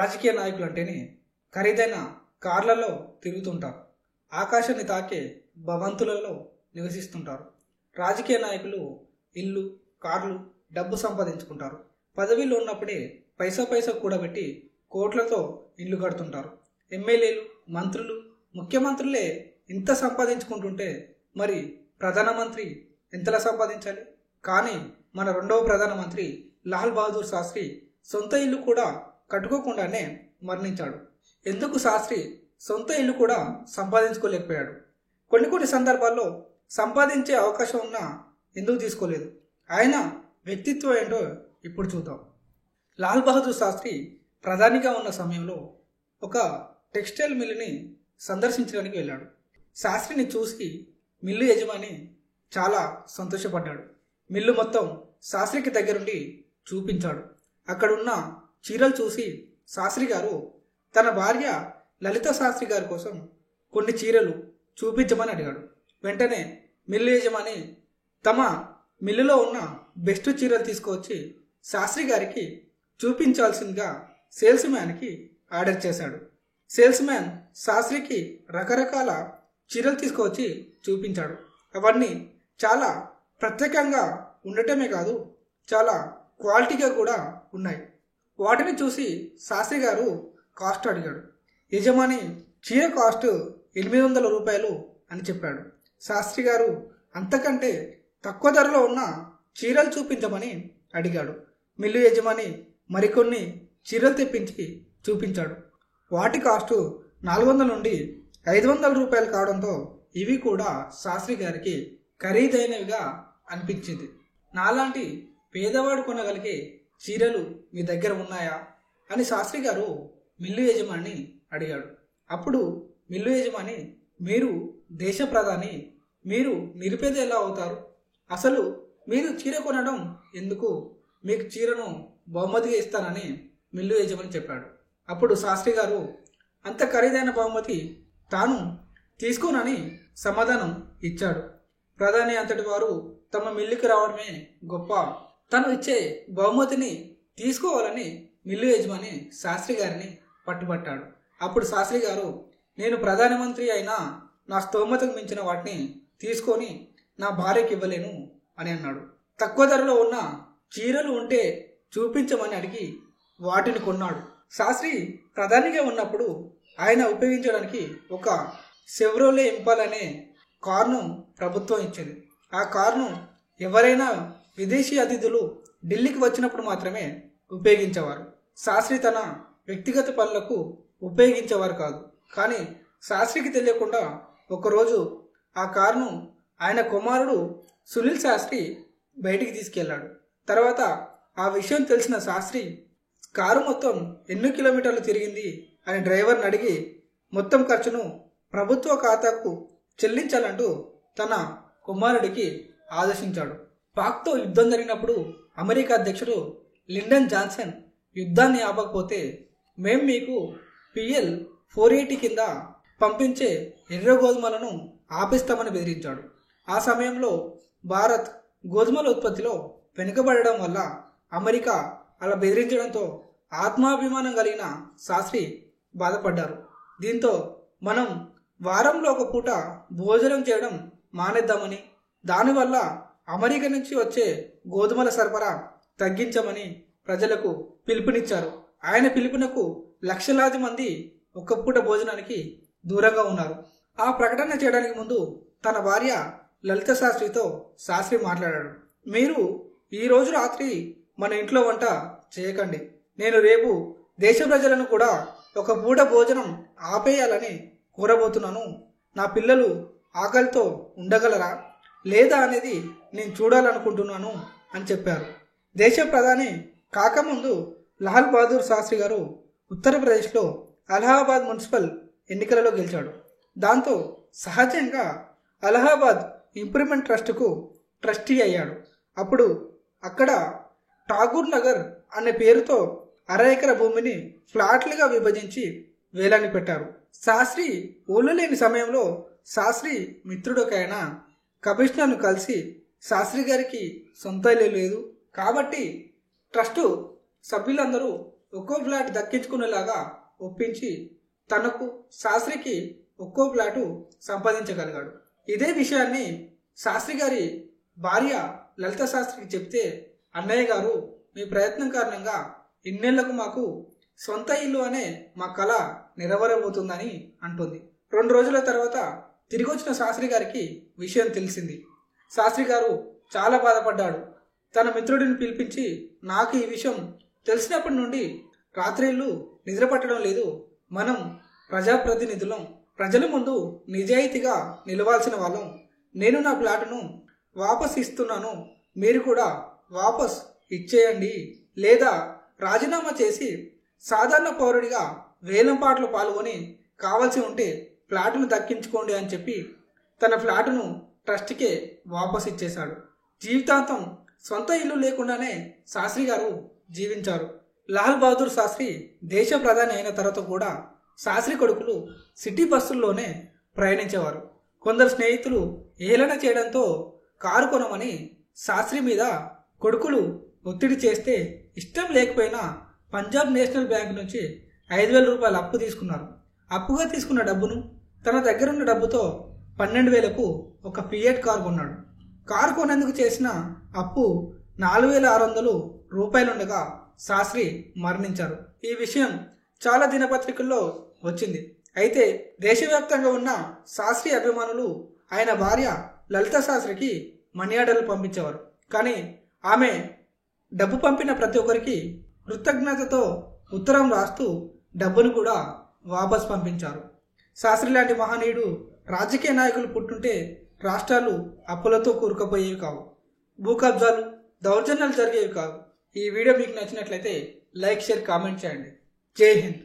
రాజకీయ నాయకులు అంటేనే ఖరీదైన కార్లలో తిరుగుతుంటారు. ఆకాశాన్ని తాకే భవంతులలో నివసిస్తుంటారు. రాజకీయ నాయకులు ఇల్లు, కార్లు, డబ్బు సంపాదించుకుంటారు. పదవిలో ఉన్నప్పుడే పైసా కూడబెట్టి కోట్లతో ఇల్లు కడుతుంటారు. ఎమ్మెల్యేలు, మంత్రులు, ముఖ్యమంత్రులే ఇంత సంపాదించుకుంటుంటే మరి ప్రధానమంత్రి ఎంతలా సంపాదించాలి? కానీ మన రెండవ ప్రధానమంత్రి లాల్ బహదూర్ శాస్త్రి సొంత ఇల్లు కూడా కట్టుకోకుండానే మరణించాడు. ఎందుకు శాస్త్రి సొంత ఇల్లు కూడా సంపాదించుకోలేకపోయాడు? కొన్ని సందర్భాల్లో సంపాదించే అవకాశం ఉన్నా ఎందుకు తీసుకోలేదు? ఆయన వ్యక్తిత్వం ఏంటో ఇప్పుడు చూద్దాం. లాల్ బహదూర్ శాస్త్రి ప్రధానిగా ఉన్న సమయంలో ఒక టెక్స్టైల్ మిల్లుని సందర్శించడానికి వెళ్ళాడు. శాస్త్రిని చూసి మిల్లు యజమాని చాలా సంతోషపడ్డాడు. మిల్లు మొత్తం శాస్త్రికి దగ్గరుండి చూపించాడు. అక్కడున్న చీరలు చూసి శాస్త్రి గారు తన భార్య లలిత శాస్త్రి గారి కోసం కొన్ని చీరలు చూపించమని అడిగాడు. వెంటనే మిల్లు యజమాని తమ మిల్లులో ఉన్న బెస్ట్ చీరలు తీసుకువచ్చి శాస్త్రి గారికి చూపించాల్సిందిగా సేల్స్ మ్యాన్కి ఆర్డర్ చేశాడు. సేల్స్ మ్యాన్ శాస్త్రికి రకరకాల చీరలు తీసుకువచ్చి చూపించాడు. అవన్నీ చాలా ప్రత్యేకంగా ఉండటమే కాదు, చాలా క్వాలిటీగా కూడా ఉన్నాయి. వాటిని చూసి శాస్త్రి గారు కాస్ట్ అడిగాడు. యజమాని చీర కాస్ట్ 800 రూపాయలు అని చెప్పాడు. శాస్త్రి గారు అంతకంటే తక్కువ ధరలో ఉన్న చీరలు చూపించమని అడిగాడు. మిల్లు యజమాని మరికొన్ని చీరలు తెప్పించి చూపించాడు. వాటి కాస్టు 400 నుండి 500 రూపాయలు కావడంతో ఇవి కూడా శాస్త్రి గారికి ఖరీదైనవిగా అనిపించింది. నాలాంటి పేదవాడు కొనగలిగే చీరలు మీ దగ్గర ఉన్నాయా అని శాస్త్రి గారు మిల్లు యజమాని అడిగాడు. అప్పుడు మిల్లు యజమాని, మీరు దేశ ప్రధాని, మీరు నిరుపేద ఎలా అవుతారు? అసలు మీరు చీర కొనడం ఎందుకు? మీకు చీరను బహుమతిగా ఇస్తానని మిల్లు యజమాని చెప్పాడు. అప్పుడు శాస్త్రి గారు అంత ఖరీదైన బహుమతి తాను తీసుకోనని సమాధానం ఇచ్చాడు. ప్రధాని అంతటి వారు తమ మిల్లుకి రావడమే గొప్ప, తను ఇచ్చే బహుమతిని తీసుకోవాలని మిల్లు యజమాని శాస్త్రి గారిని పట్టుబట్టాడు. అప్పుడు శాస్త్రి గారు, నేను ప్రధానమంత్రి అయినా నా స్తోమతకు మించిన వాటిని తీసుకొని నా భార్యకి ఇవ్వలేను అని అన్నాడు. తక్కువ ధరలో ఉన్న చీరలు ఉంటే చూపించమని అడిగి వాటిని కొన్నాడు. శాస్త్రి ప్రధానిగా ఉన్నప్పుడు ఆయన ఉపయోగించడానికి ఒక చెవ్రోలే ఇంపాల్ అనే కారును ప్రభుత్వం ఇచ్చింది. ఆ కారును ఎవరైనా విదేశీ అతిథులు ఢిల్లీకి వచ్చినప్పుడు మాత్రమే ఉపయోగించేవారు. శాస్త్రి తన వ్యక్తిగత పనులకు ఉపయోగించేవారు కాదు. కానీ శాస్త్రికి తెలియకుండా ఒకరోజు ఆ కారును ఆయన కుమారుడు సునీల్ శాస్త్రి బయటికి తీసుకెళ్లాడు. తర్వాత ఆ విషయం తెలిసిన శాస్త్రి కారు మొత్తం ఎన్ని కిలోమీటర్లు తిరిగింది అని డ్రైవర్ని అడిగి మొత్తం ఖర్చును ప్రభుత్వ ఖాతాకు చెల్లించాలంటూ తన కుమారుడికి ఆదేశించాడు. పాక్తో యుద్ధం జరిగినప్పుడు అమెరికా అధ్యక్షుడు లిండన్ జాన్సన్ యుద్ధాన్ని ఆపకపోతే మేం మీకు PL-480 కింద పంపించే ఎర్ర గోధుమలను ఆపిస్తామని బెదిరించాడు. ఆ సమయంలో భారత్ గోధుమల ఉత్పత్తిలో వెనుకబడడం వల్ల అమెరికా అలా బెదిరించడంతో ఆత్మాభిమానం కలిగిన శాస్త్రి బాధపడ్డారు. దీంతో మనం వారంలో ఒక పూట భోజనం చేయడం మానేద్దామని, దానివల్ల అమెరికా నుంచి వచ్చే గోధుమల సరఫరా తగ్గించమని ప్రజలకు పిలుపునిచ్చారు. ఆయన పిలుపునకు లక్షలాది మంది ఒక్క పూట భోజనానికి దూరంగా ఉన్నారు. ఆ ప్రకటన చేయడానికి ముందు తన భార్య లలిత శాస్త్రితో శాస్త్రి మాట్లాడాడు. మీరు ఈరోజు రాత్రి మన ఇంట్లో వంట చేయకండి. నేను రేపు దేశ ప్రజలను కూడా ఒక పూట భోజనం ఆపేయాలని కోరబోతున్నాను. నా పిల్లలు ఆకలితో ఉండగలరా లేదా అనేది నేను చూడాలనుకుంటున్నాను అని చెప్పారు. దేశ ప్రధాని కాకముందు లాల్ బహదూర్ శాస్త్రి గారు ఉత్తరప్రదేశ్లో అలహాబాద్ మున్సిపల్ ఎన్నికలలో గెలిచాడు. దాంతో సహజంగా అలహాబాద్ ఇంప్రూవ్మెంట్ ట్రస్టుకు ట్రస్టీ అయ్యాడు. అప్పుడు అక్కడ ఠాగూర్ నగర్ అనే పేరుతో 1/2 ఎకరా భూమిని ఫ్లాట్లుగా విభజించి వేలాన్ని పెట్టారు. శాస్త్రి ఊళ్ళో లేని సమయంలో శాస్త్రి మిత్రుడొకైన కమిషనర్ను కలిసి శాస్త్రి గారికి సొంత ఇల్లు లేదు కాబట్టి ట్రస్టు సభ్యులందరూ ఒక్కో ఫ్లాట్ దక్కించుకునేలాగా ఒప్పించి తనకు శాస్త్రికి ఒక్కో ఫ్లాటు సంపాదించగలిగాడు. ఇదే విషయాన్ని శాస్త్రి గారి భార్య లలిత శాస్త్రికి చెప్తే, అన్నయ్య గారు, మీ ప్రయత్నం కారణంగా ఇన్నేళ్లకు మాకు సొంత ఇల్లు అనే మా కళ నెరవేరబోతుందని అంటుంది. 2 రోజుల తర్వాత తిరిగి వచ్చిన శాస్త్రి గారికి విషయం తెలిసింది. శాస్త్రి గారు చాలా బాధపడ్డాడు. తన మిత్రుడిని పిలిపించి, నాకు ఈ విషయం తెలిసినప్పటి నుండి రాత్రిళ్ళు నిద్ర పట్టడం లేదు. మనం ప్రజాప్రతినిధులం, ప్రజల ముందు నిజాయితీగా నిలవాల్సిన వాళ్ళం. నేను నా ప్లాటును వాపస్ ఇస్తున్నాను, మీరు కూడా వాపస్ ఇచ్చేయండి, లేదా రాజీనామా చేసి సాధారణ పౌరుడిగా వేలంపాట్లు పాల్గొని కావాల్సి ఉంటే ఫ్లాటును దక్కించుకోండి అని చెప్పి తన ఫ్లాటును ట్రస్ట్కే వాపస్ ఇచ్చేశాడు. జీవితాంతం సొంత ఇల్లు లేకుండానే శాస్త్రి గారు జీవించారు. లాల్ బహదూర్ శాస్త్రి దేశ ప్రధాని అయిన తర్వాత కూడా శాస్త్రి కొడుకులు సిటీ బస్సుల్లోనే ప్రయాణించేవారు. కొందరు స్నేహితులు ఏలన చేయడంతో కారు కొనమని శాస్త్రి మీద కొడుకులు ఒత్తిడి చేస్తే ఇష్టం లేకపోయినా పంజాబ్ నేషనల్ బ్యాంక్ నుంచి 5,000 రూపాయలు అప్పు తీసుకున్నారు. అప్పుగా తీసుకున్న డబ్బును తన దగ్గరున్న డబ్బుతో 12,000కు ఒక ఫియట్ కారు కొన్నాడు. కారు కొనేందుకు చేసిన అప్పు 4,600 రూపాయలుండగా శాస్త్రి మరణించారు. ఈ విషయం చాలా దినపత్రికల్లో వచ్చింది. అయితే దేశవ్యాప్తంగా ఉన్న శాస్త్రి అభిమానులు ఆయన భార్య లలిత శాస్త్రికి మనీ ఆర్డర్లు పంపించేవారు. కానీ ఆమె డబ్బు పంపిన ప్రతి ఒక్కరికి కృతజ్ఞతతో ఉత్తరం రాస్తూ డబ్బును కూడా వాపస్ పంపించారు. శాస్త్రి లాంటి మహనీయుడు రాజకీయ నాయకులు పుట్టుంటే రాష్ట్రాలు అప్పులతో కూరుకుపోయేవి కావు, భూ కబ్జాలు, దౌర్జన్యాలు జరిగేవి కావు. ఈ వీడియో మీకు నచ్చినట్లయితే లైక్, షేర్, కామెంట్ చేయండి. జై హింద్.